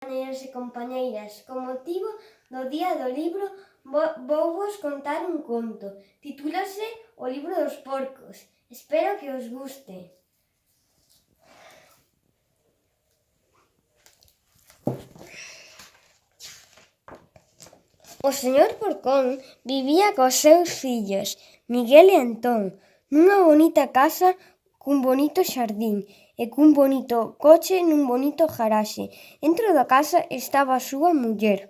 Compañeros e compañeiras, con motivo do Día do Libro vouvos contar un conto. Titúlase O libro dos porcos. Espero que os guste. O señor Porcón vivía cos seus fillos, Miguel e Antón, nunha bonita casa cun bonito xardín e cun bonito coche nun bonito garaxe. Dentro da casa estaba a súa muller.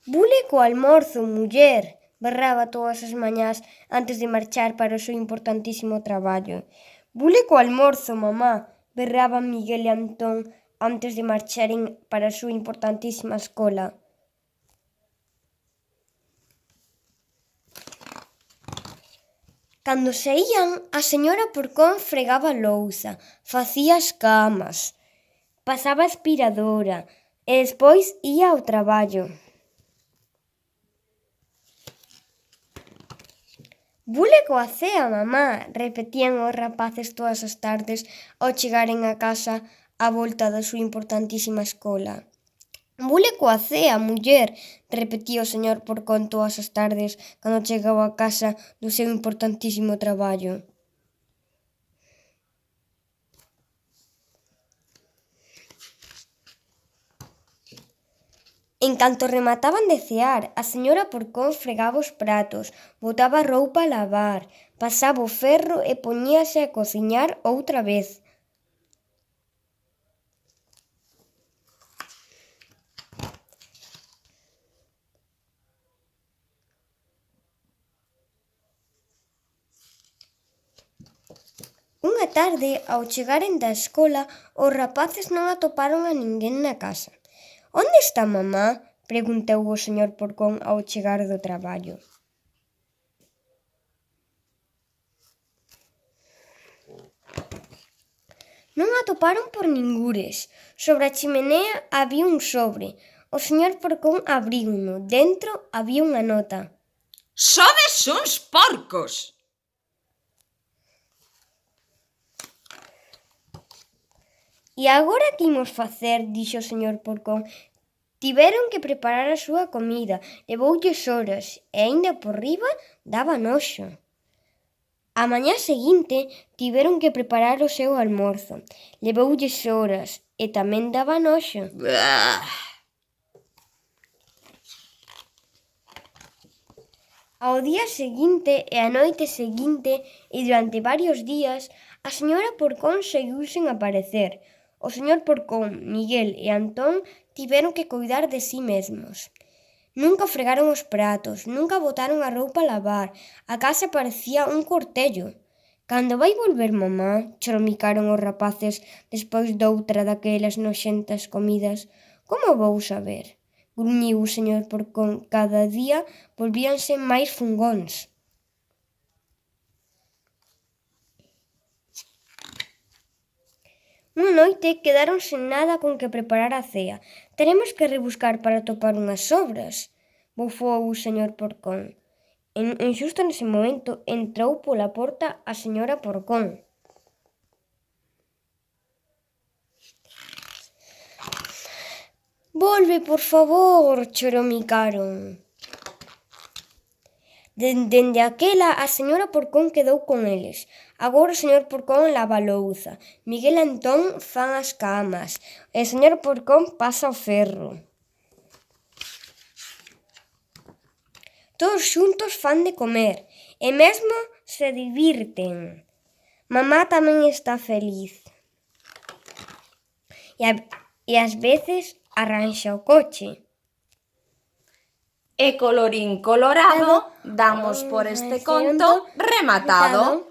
Bule co almorzo, muller, berraba todas as mañás antes de marchar para o seu importantísimo traballo. Bule co almorzo, mamá, berraban Miguel e Antón antes de marcharen para a súa importantísima escola. Cando saían, a señora Porcón fregaba a louza, facía as camas, pasaba a aspiradora e despois ía ao traballo. Bule coa cea, mamá, repetían os rapaces todas as tardes ao chegaren a casa á volta da súa importantísima escola. Bule coa cea, muller, repetía o señor Porcón todas as tardes cando chegaba a casa do seu importantísimo traballo. En canto remataban de cear, a señora Porcón fregaba os pratos, botaba a roupa a lavar, pasaba o ferro e poñíase a cociñar outra vez. Unha tarde, ao chegaren da escola, os rapaces non atoparon a ninguén na casa. «Onde está mamá?», preguntou o señor Porcón ao chegar do traballo. Non atoparon por ningures. Sobre a chimenea había un sobre. O señor Porcón abriuno. Dentro había unha nota. «Sodes uns porcos!» «E agora que imos facer?», dixo o señor Porcón. Tiveron que preparar a súa comida, levoulles horas e aínda por riba daba noxo. A mañá seguinte tiveron que preparar o seu almorzo, levoulles horas e tamén daba noxo. Ao día seguinte e á noite seguinte e durante varios días, a señora Porcón seguiu sen aparecer. O señor Porcón, Miguel e Antón tiveron que coidar de si mesmos. Nunca fregaron os pratos, nunca botaron a roupa a lavar, a casa parecía un cortello. «Cando vai volver mamá?», choromicaron os rapaces despois doutra daquelas noxentas comidas. «Como vou saber?», gruñiu o señor Porcón. Cada día volvíanse máis fungóns. Unha noite quedaron sen nada con que preparar a cea. «Teremos que rebuscar para atopar unhas sobras», bufou o señor Porcón. En xusto nese momento entrou pola porta a señora Porcón. «Volve, por favor», choromicaron. Dende aquela, a señora Porcón quedou con eles. Agora o señor Porcón lava a louza, Miguel e Antón fan as camas e o señor Porcón pasa o ferro. Todos xuntos fan de comer e mesmo se divirten. Mamá tamén está feliz. E ás veces arranxa o coche. E colorín colorado, damos por este conto rematado.